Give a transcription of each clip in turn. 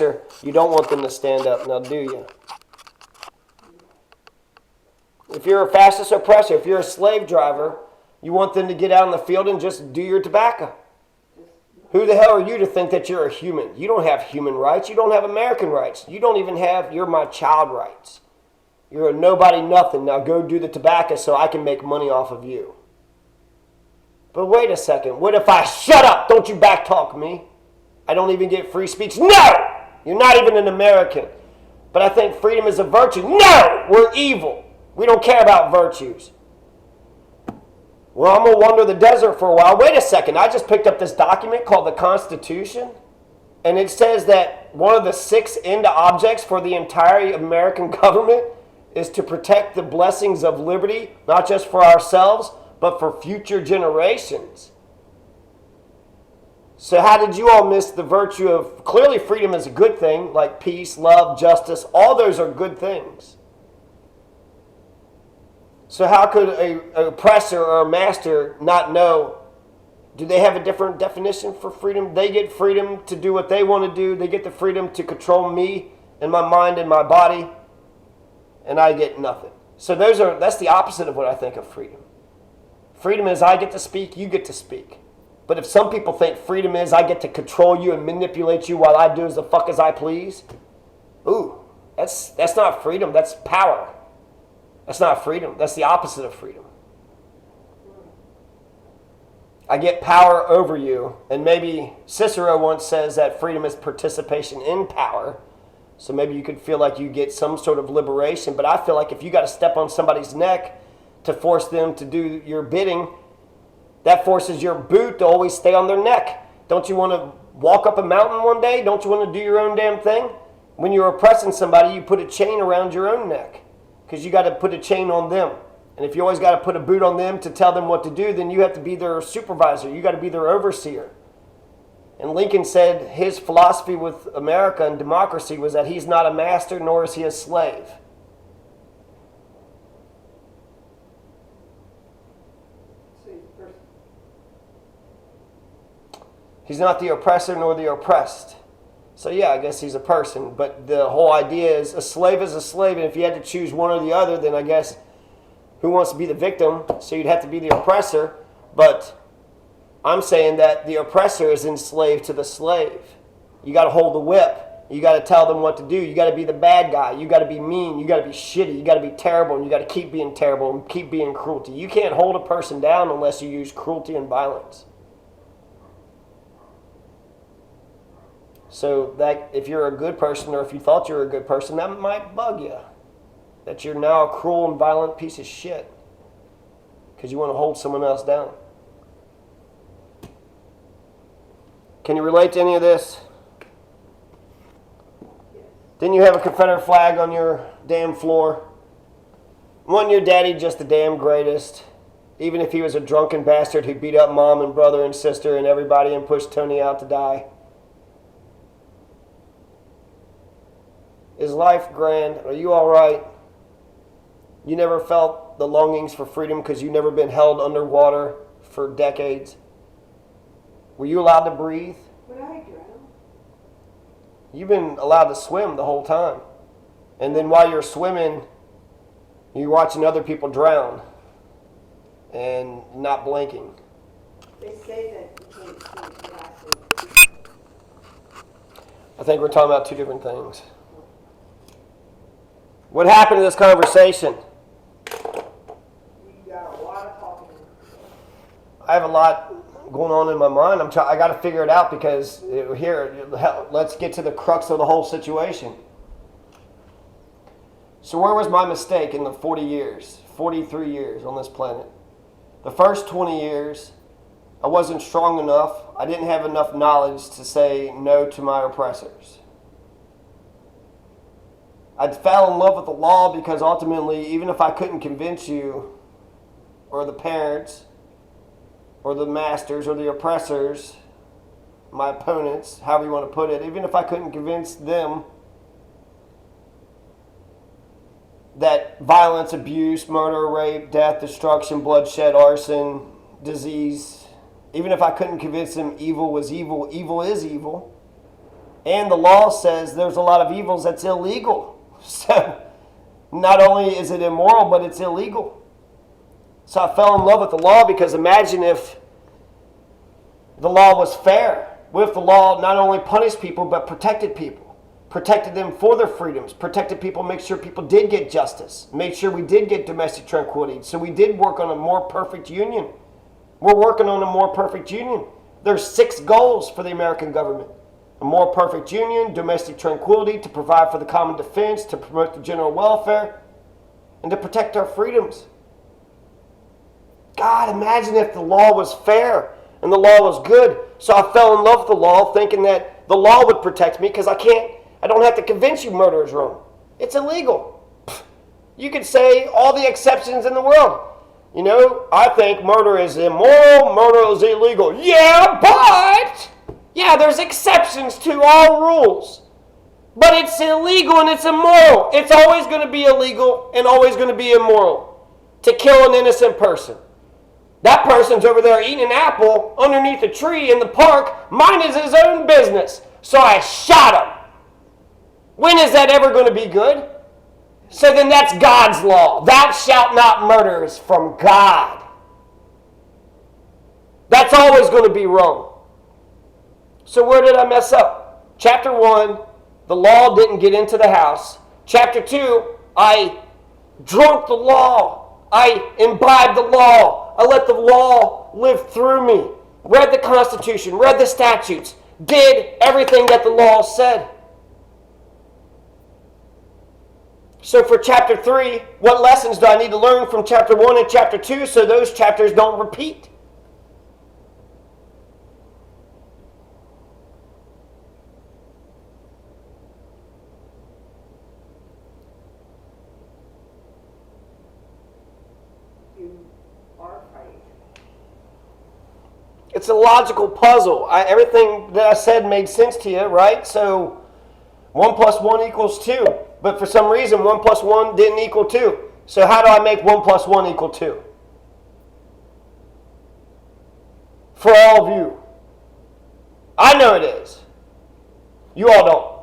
You don't want them to stand up, now do you? If you're a fascist oppressor, if you're a slave driver, you want them to get out in the field and just do your tobacco. Who the hell are you to think that you're a human? You don't have human rights. You don't have American rights. You don't even have you're my child rights. You're a nobody nothing. Now go do the tobacco so I can make money off of you. But wait a second. What if I shut up? Don't you backtalk me. I don't even get free speech. No! You're not even an American. But I think freedom is a virtue. No! We're evil. We don't care about virtues. Well, I'm going to wander the desert for a while. Wait a second. I just picked up this document called the Constitution. And it says that one of the 6 end objects for the entire American government is to protect the blessings of liberty, not just for ourselves, but for future generations. So how did you all miss the virtue of, clearly freedom is a good thing, like peace, love, justice, all those are good things. So how could an oppressor or a master not know? Do they have a different definition for freedom? They get freedom to do what they want to do. They get the freedom to control me and my mind and my body. And I get nothing. So that's the opposite of what I think of freedom. Freedom is I get to speak, you get to speak. But if some people think freedom is I get to control you and manipulate you while I do as the fuck as I please, ooh, that's not freedom, that's power. That's not freedom. That's the opposite of freedom. I get power over you. And maybe Cicero once says that freedom is participation in power. So maybe you could feel like you get some sort of liberation. But I feel like if you got to step on somebody's neck to force them to do your bidding, that forces your boot to always stay on their neck. Don't you want to walk up a mountain one day? Don't you want to do your own damn thing? When you're oppressing somebody, you put a chain around your own neck. Because you got to put a chain on them. And if you always got to put a boot on them to tell them what to do, then you have to be their supervisor. You got to be their overseer. And Lincoln said his philosophy with America and democracy was that he's not a master, nor is he a slave. He's not the oppressor nor the oppressed. So yeah, I guess he's a person, but the whole idea is a slave, and if you had to choose one or the other, then I guess who wants to be the victim? So you'd have to be the oppressor, but I'm saying that the oppressor is enslaved to the slave. You got to hold the whip. You got to tell them what to do. You got to be the bad guy. You got to be mean. You got to be shitty. You got to be terrible, and you got to keep being terrible and keep being cruelty. You can't hold a person down unless you use cruelty and violence. So that if you're a good person, or if you thought you were a good person, that might bug you. That you're now a cruel and violent piece of shit. Because you want to hold someone else down. Can you relate to any of this? Didn't you have a Confederate flag on your damn floor? Wasn't your daddy just the damn greatest? Even if he was a drunken bastard who beat up mom and brother and sister and everybody and pushed Tony out to die. Is life grand? Are you all right? You never felt the longings for freedom because you've never been held underwater for decades? Were you allowed to breathe? Would I drown? You've been allowed to swim the whole time. And then while you're swimming, you're watching other people drown and not blinking. They say that you can't swim last. I think we're talking about two different things. What happened to this conversation? You got a lot of talking. I have a lot going on in my mind. I got to figure it out because let's get to the crux of the whole situation. So where was my mistake in the 43 years on this planet? The first 20 years, I wasn't strong enough. I didn't have enough knowledge to say no to my oppressors. I fell in love with the law because ultimately, even if I couldn't convince you, or the parents, or the masters, or the oppressors, my opponents, however you want to put it, even if I couldn't convince them that violence, abuse, murder, rape, death, destruction, bloodshed, arson, disease, even if I couldn't convince them evil was evil, evil is evil, And the law says there's a lot of evils that's illegal. So not only is it immoral, but it's illegal. So I fell in love with the law because imagine if the law was fair. What if the law not only punished people, but protected people? Protected them for their freedoms. Protected people, make sure people did get justice. Made sure we did get domestic tranquility. So we did work on a more perfect union. We're working on a more perfect union. There's 6 goals for the American government. A more perfect union, domestic tranquility, to provide for the common defense, to promote the general welfare, and to protect our freedoms. God, imagine if the law was fair and the law was good. So I fell in love with the law thinking that the law would protect me because I don't have to convince you murder is wrong. It's illegal. You could say all the exceptions in the world. You know, I think murder is immoral, murder is illegal. Yeah, but there's exceptions to all rules. But it's illegal and it's immoral. It's always going to be illegal and always going to be immoral to kill an innocent person. That person's over there eating an apple underneath a tree in the park. Mine is his own business. So I shot him. When is that ever going to be good? So then that's God's law. Thou shalt not murder is from God. That's always going to be wrong. So where did I mess up? Chapter 1, the law didn't get into the house. Chapter 2, I drunk the law. I imbibed the law. I let the law live through me. Read the Constitution, read the statutes, did everything that the law said. So for chapter 3, what lessons do I need to learn from chapter 1 and chapter 2 so those chapters don't repeat? You are fighting. It's a logical puzzle. Everything that I said made sense to you, right? So 1 + 1 = 2. But for some reason, 1 + 1 didn't equal 2. So how do I make 1 + 1 = 2? For all of you. I know it is. You all don't.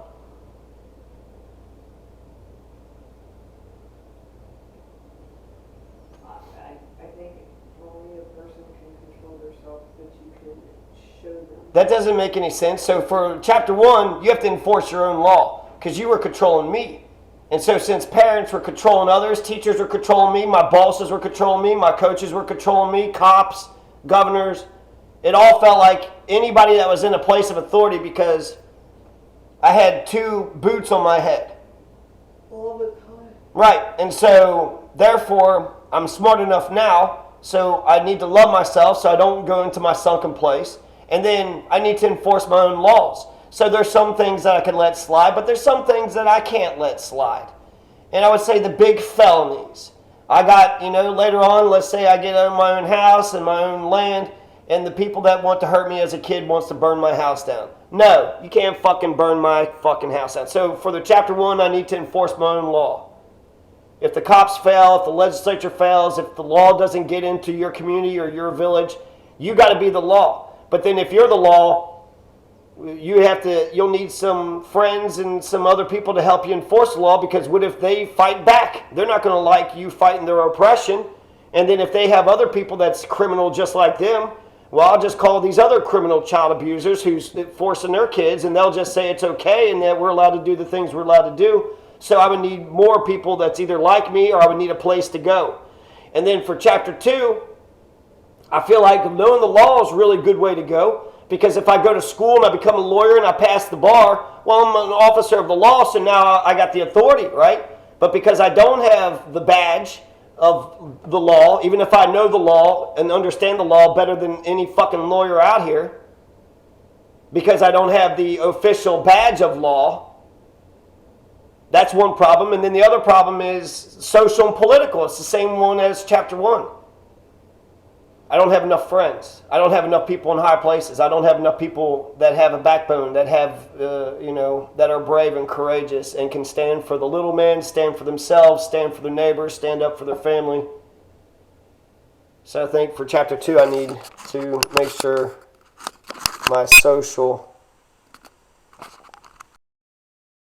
I think only a person can control themselves, but you can show them. That doesn't make any sense. So for chapter 1, you have to enforce your own law because you were controlling me. And so since parents were controlling others, teachers were controlling me, my bosses were controlling me, my coaches were controlling me, cops, governors, it all felt like anybody that was in a place of authority because I had 2 boots on my head. All the time. Right. And so therefore, I'm smart enough now, so I need to love myself so I don't go into my sunken place. And then I need to enforce my own laws. So there's some things that I can let slide, but there's some things that I can't let slide. And I would say the big felonies. I got, later on, let's say I get own my own house and my own land, and the people that want to hurt me as a kid wants to burn my house down. No, you can't fucking burn my fucking house down. So for the chapter 1, I need to enforce my own law. If the cops fail, if the legislature fails, if the law doesn't get into your community or your village, you got to be the law. But then if you're the law, you'll need some friends and some other people to help you enforce the law, because what if they fight back? They're not going to like you fighting their oppression. And then if they have other people that's criminal just like them, well, I'll just call these other criminal child abusers who's forcing their kids, and they'll just say it's okay and that we're allowed to do the things we're allowed to do. So I would need more people that's either like me, or I would need a place to go. And then for chapter 2, I feel like knowing the law is a really good way to go. Because if I go to school and I become a lawyer and I pass the bar, well, I'm an officer of the law, so now I got the authority, right? But because I don't have the badge of the law, even if I know the law and understand the law better than any fucking lawyer out here, because I don't have the official badge of law, that's one problem. And then the other problem is social and political. It's the same one as chapter 1. I don't have enough friends. I don't have enough people in high places. I don't have enough people that have a backbone, that have, that are brave and courageous and can stand for the little men, stand for themselves, stand for their neighbors, stand up for their family. So I think for chapter 2, I need to make sure my social